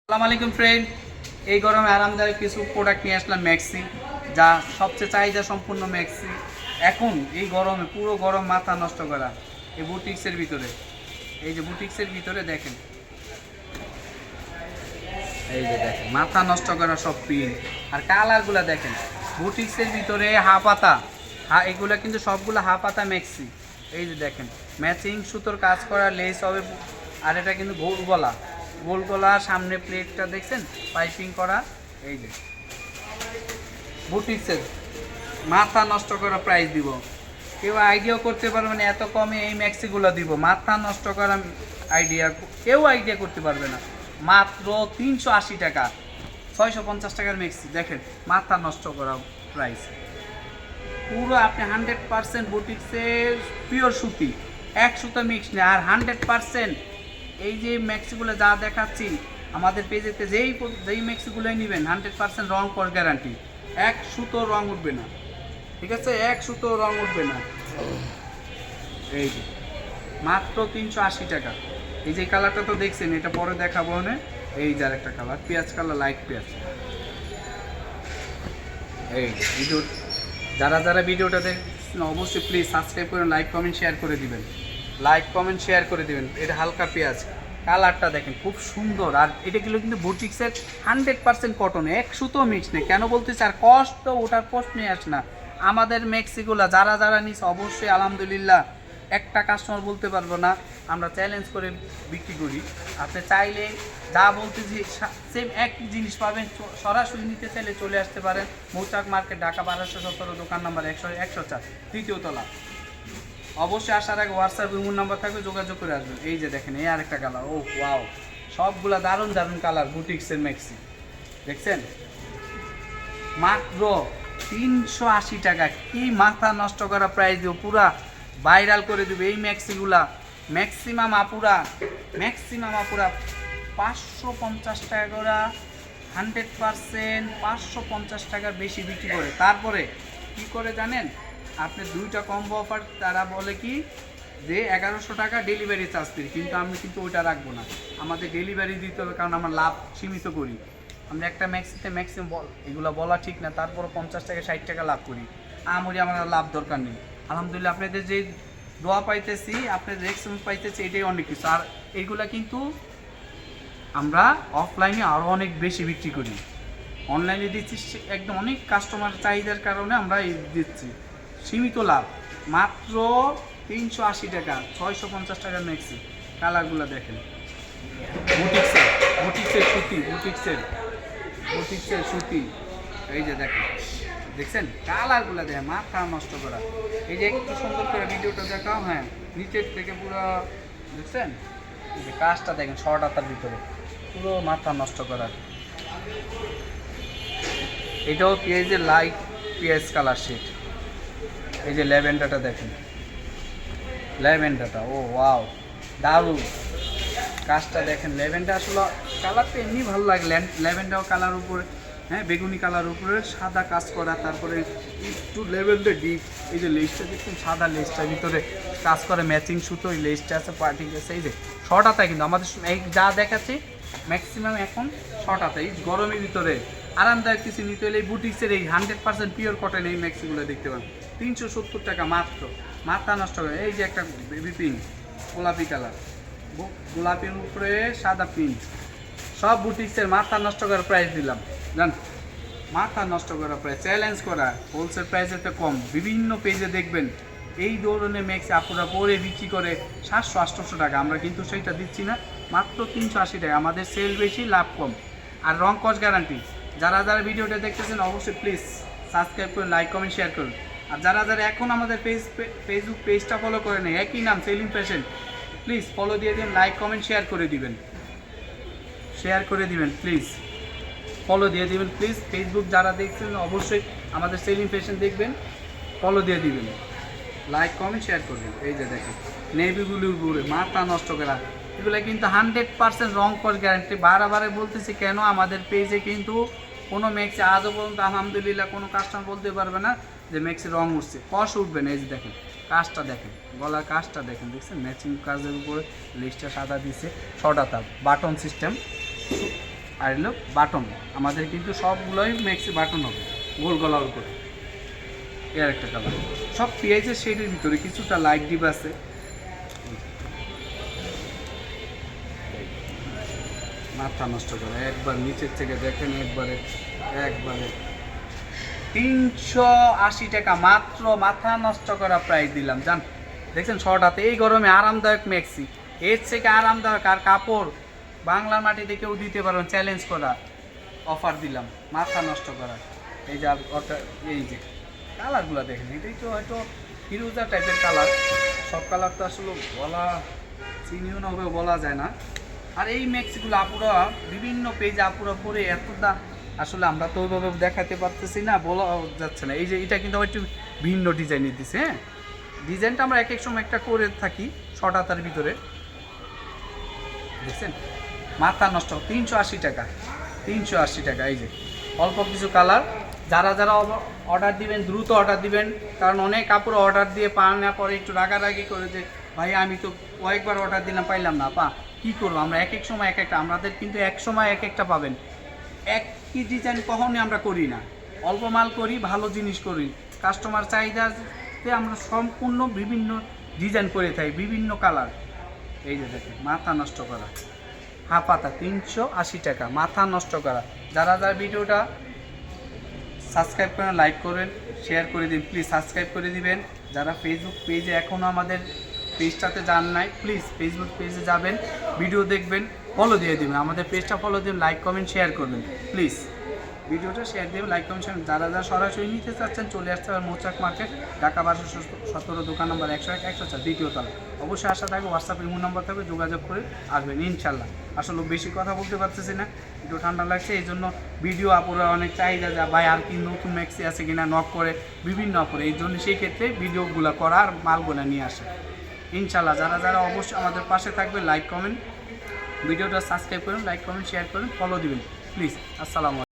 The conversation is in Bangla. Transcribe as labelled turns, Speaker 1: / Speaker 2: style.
Speaker 1: আসসালামু আলাইকুম ফ্রেন্ড, এই গরমে আরামদায়ক কিছু প্রোডাক্ট নিয়ে আসলাম ম্যাক্সি, যা সবচেয়ে চাহিদা সম্পূর্ণ ম্যাক্সি। এখন এই গরমে পুরো গরম মাথা নষ্ট করা এই বুটিক্সের ভিতরে, এই যে বুটিক্সের ভিতরে দেখেন, এই যে দেখেন মাথা নষ্ট করা সব প্রিন্ট আর কালারগুলো দেখেন। বুটিক্সের ভিতরে হাফাতা, এগুলো কিন্তু সবগুলো হাফাতা ম্যাক্সি। এই যে দেখেন ম্যাচিং সুতোর কাজ করা লেস হবে, আর এটা কিন্তু গোল গলা, গোল গলা, সামনে প্লেটটা দেখছেন পাইপিং করা। এই যে বুটিক্সের মাথা নষ্ট করা প্রাইস দিব, কেউ আইডিয়াও করতে পারবে না এত কমে এই ম্যাক্সিগুলো দিব। মাথা নষ্ট করা আইডিয়া কেউ আইডিয়া করতে পারবে না, মাত্র 380 টাকা, 650 টাকার ম্যাক্সি। দেখেন মাথা নষ্ট করা প্রাইস, পুরো আপনি 100% বুটিক্সের পিওর সুতি, এক সুতো মিক্স নেই, আর 100% এই যে ম্যাক্সিগুলো যা দেখাচ্ছি আমাদের পেজেতে যেই ম্যাক্সিগুলোই নেবেন 100% রং কস গ্যারান্টি, এক সুতো রং উঠবে না, ঠিক আছে, এক সুতো রং উঠবে না। এই যে মাত্র 380 টাকা। এই যে কালারটা তো দেখছেন, এটা পরে দেখাবো না। এই যার একটা কালার পেঁয়াজ কালার, লাইট পেঁয়াজ। এই ভিডিও যারা যারা ভিডিওটা দেখছেন অবশ্যই প্লিজ সাবস্ক্রাইব করে লাইক কমেন্ট শেয়ার করে দিবেন, লাইক কমেন্ট শেয়ার করে দিবেন। এটা হালকা পেঁয়াজ কালারটা দেখেন খুব সুন্দর, আর এটা কিন্তু বুটিক্সের 100% কটন, এক সুতো মিক্স নেই। কেন বলতেছি, আর কষ্ট ওটার প্রশ্নই আসে না। আমাদের মেক্সিগুলা যারা যারা নিচ্ছে অবশ্যই আলহামদুলিল্লাহ, একটা কাস্টমার বলতে পারবো না, আমরা চ্যালেঞ্জ করে বিক্রি করি। আপনি চাইলে যা বলতেছি সেম একই জিনিস পাবেন, সরাসরি নিতে চাইলে চলে আসতে পারেন মৌচাক মার্কেট, ঢাকা 1217, দোকান নাম্বার 104, তৃতীয় তলা। অবশ্যই আসার আগে হোয়াটসঅ্যাপ ইমো নাম্বার থাকবে, যোগাযোগ করে আসবেন। এই যে দেখেন এই আরেকটা কালার, ও ওয়াও, সবগুলা দারুণ দারুণ কালার বুটিক্সের ম্যাক্সি দেখছেন, মাত্র 380 টাকা। কি মাথা নষ্ট করা প্রাইস দিব, পুরা ভাইরাল করে দেবে এই ম্যাক্সিগুলা। ম্যাক্সিমাম আপুরা 550 টাকা করে, 100% 550 টাকার বেশি বিক্রি করে। তারপরে কি করে জানেন, আপনি দুইটা কম্বো অফার, তারা বলে কি যে 1100 টাকা ডেলিভারি চার্জ ফ্রি, কিন্তু আমি কিন্তু ওইটা রাখবো না, আমাদের ডেলিভারি দিতে হবে, কারণ আমরা লাভ সীমিত করি। আমরা একটা ম্যাক্সিতে ম্যাক্সিমাম এগুলো বলা ঠিক না, তারপরে 50 টাকা 60 টাকা লাভ করি, আমরি আমার লাভ দরকার নেই। আলহামদুলিল্লাহ আপনাদের যে দোয়া পাইতেছি, আপনাদের রেক্সিমেন্ট পাইতেছি, এটাই অনেক কিছু। আর এইগুলা কিন্তু আমরা অফলাইনে আরও অনেক বেশি বিক্রি করি, অনলাইনে দিচ্ছি একদম অনেক কাস্টমার চাহিদার কারণে আমরা দিচ্ছি, সীমিত লাভ। মাত্র 380 টাকা, 650 টাকার ম্যাক্সি। কালারগুলো দেখেন, বুটিক্সের সুতি, বুটিক্সের সুতি। এই যে দেখেন, দেখছেন কালারগুলো দেখেন, মাথা নষ্ট করা। এই যে একটু সুন্দর করে ভিডিওটা দেখাও, হ্যাঁ নিচের থেকে পুরো দেখছেন, এই যে কাজটা দেখেন, শর্ট হাতার ভিতরে পুরো মাথা নষ্ট করার। এটাও পেঁয়াজের লাইট পেঁয়াজ কালার শেড। এই যে ল্যাভেন্ডারটা দেখেন, ল্যাভেন্ডারটা, ও ওয়াও দারুণ কাজটা দেখেন। ল্যাভেন্ডার আসলে কালারটা এমনি ভালো লাগে, ল্যাভেন্ডার কালার উপরে, হ্যাঁ বেগুনি কালার উপরে সাদা কাজ করা, তারপরে একটু ল্যাভেন্ডার ডিপ। এই যে লেসটা দেখছেন, সাদা লেসটার ভিতরে কাজ করে ম্যাচিং সুতো, ওই লেসটা আছে, পার্টি আছে। এই যে শর্ট হাতা, কিন্তু আমাদের এই যা দেখাচ্ছি ম্যাক্সিমাম এখন শর্ট হাতা। এই গরমের ভিতরে আরামদায়ক কিছু নিতে হলে এই বুটিক্সের এই 100% পিওর কটন এই ম্যাক্সিগুলো দেখতে পান, 370 টাকা মাত্র, মাথা নষ্ট করে। এই যে একটা বেবি পিঙ্ক, গোলাপি কালার, গোলাপির উপরে সাদা প্রিন্ট, সব বুটিক্সের মাথা নষ্ট করার প্রাইস দিলাম, জান মাথা নষ্ট করার প্রাইস, চ্যালেঞ্জ করা, হোলসেল প্রাইসের তো কম। বিভিন্ন পেজে দেখবেন এই ধরনের ম্যাক্স আপুরা পরে বিক্রি করে 700-800 টাকা, আমরা কিন্তু সেইটা দিচ্ছি না, মাত্র 380 টাকা। আমাদের সেল বেশি, লাভ কম, আর রং কস গ্যারান্টি। যারা যারা ভিডিওটা দেখতেছেন অবশ্যই প্লিজ সাবস্ক্রাইব করুন, লাইক কমেন্ট শেয়ার করুন। আর যারা যারা এখন আমাদের ফেসবুক পেজটা ফলো করে নেই, একই নাম সেলিম ফ্যাশন, প্লিজ ফলো দিয়ে দিন, লাইক কমেন্ট শেয়ার করে দিবেন, প্লিজ ফলো দিয়ে দিবেন প্লিজ। ফেসবুক যারা দেখছেন অবশ্যই আমাদের সেলিম ফ্যাশন দেখবেন, ফলো দিয়ে দিবেন, লাইক কমেন্ট শেয়ার করবেন। এই যে দেখেন নেভিগুলির উপরে মাথা নষ্ট করা, এগুলো কিন্তু 100% রং কস গ্যারান্টি। বারে বলতেছি কেন, আমাদের পেজে কিন্তু কোনো ম্যাক্সি আজও পর্যন্ত আলহামদুলিল্লাহ কোনো কাস্টমার বলতে পারবে না যে ম্যাক্সি রং উঠছে, কস উঠবে না। এই যে দেখেন কাজটা দেখেন, গলার কাজটা দেখেন, দেখছেন ম্যাচিং কাজের উপরে লেসটা সাদা দিচ্ছে, শর্ট হাতা, বাটন সিস্টেম, আর হলো বাটন, আমাদের কিন্তু সবগুলোই ম্যাক্সি বাটন হবে গোল গলার উপরে। এর একটা কালার, সব পেঁয়াজের শেডের ভিতরে কিছুটা লাইট ডিপ আছে। মাথা নষ্ট করে একবার নিচের থেকে দেখেন, একবারে 380 টাকা মাত্র, মাথা নষ্ট করা প্রাইস দিলাম জান। দেখছেন শর্টাতে এই গরমে আরামদায়ক ম্যাক্সি, এর থেকে আরামদায়ক আর কাপড় বাংলার মাটিতে কেউ দিতে পারবেন, চ্যালেঞ্জ করা অফার দিলাম, মাথা নষ্ট করা। এই যে এই যে কালারগুলো দেখেন, এটাই তো হয়তো ফিরোজা টাইপের কালার, সব কালার তো আসলে বলা চিনিও না হবে বলা যায় না। আর এই ম্যাক্সিগুলো আপুরা বিভিন্ন পেজে আপুরা পরে এত দাম, আসলে আমরা তো ওইভাবে দেখাতে পারতেছি না, বলা যাচ্ছে না। এই যে এটা কিন্তু একটু ভিন্ন ডিজাইনের দিছে, হ্যাঁ ডিজাইনটা আমরা এক এক সময় একটা করে থাকি শর্ট হাতার ভিতরে, দেখছেন মাথা নষ্ট। 380 টাকা, 380 টাকা। এই যে অল্প কিছু কালার, যারা যারা অর্ডার দিবেন দ্রুত অর্ডার দিবেন, কারণ অনেক কাপড় অর্ডার দিয়ে পান না, পরে একটু রাগারাগি করে যে ভাই আমি তো কয়েকবার অর্ডার দিলাম পাইলাম না, পা কী করবো আমরা, এক এক সময় এক একটা, আমাদের কিন্তু এক সময় এক একটা পাবেন, একই ডিজাইন কখনই আমরা করি না, অল্প মাল করি, ভালো জিনিস করি, কাস্টমার চাহিদাতে আমরা সম্পূর্ণ বিভিন্ন ডিজাইন করে থাকি, বিভিন্ন কালার। এই যে দেখেন মাথা নষ্ট করা হাফ হাতা 380 টাকা, মাথা নষ্ট করা। যারা যারা ভিডিওটা সাবস্ক্রাইব করেন, লাইক করেন, শেয়ার করে দিন, প্লিজ সাবস্ক্রাইব করে দিবেন। যারা ফেসবুক পেজে এখনও আমাদের পেজটাতে যান নাই, প্লিজ ফেসবুক পেজে যাবেন, ভিডিও দেখবেন, ফলো দিয়ে দিবেন, আমাদের পেজটা ফলো দিন, লাইক কমেন্ট শেয়ার করবেন, প্লিজ ভিডিওটা শেয়ার দেবেন, লাইক কমেন্ট শেয়ার। যারা যারা সরাসরি নিতে চাচ্ছেন চলে আসতে হবে মৌচাক মার্কেট, ঢাকা 1217, দোকান নম্বর 101 104, দ্বিতীয় তলা। অবশ্যই আশা থাকবে, হোয়াটসঅ্যাপে ইমো নাম্বার থাকবে, যোগাযোগ করে আসবেন ইনশাল্লাহ। আসলে বেশি কথা বলতে পারতেছি না, একটু ঠান্ডা লাগছে, এই জন্য ভিডিও আপুরা অনেক চাহিদা যা ভাই আর কি নতুন ম্যাক্সি আছে কিনা নক করে বিভিন্ন আপুরে, এই জন্য সেই ক্ষেত্রে ভিডিওগুলো করার মালগুলো নিয়ে আসে ইনশাল্লাহ। যারা যারা অবশ্যই আমাদের পাশে থাকবে, লাইক কমেন্ট, ভিডিওটা সাবস্ক্রাইব করুন, লাইক কমেন্ট শেয়ার করুন, ফলো দিবেন প্লিজ। আসসালামু আলাইকুম।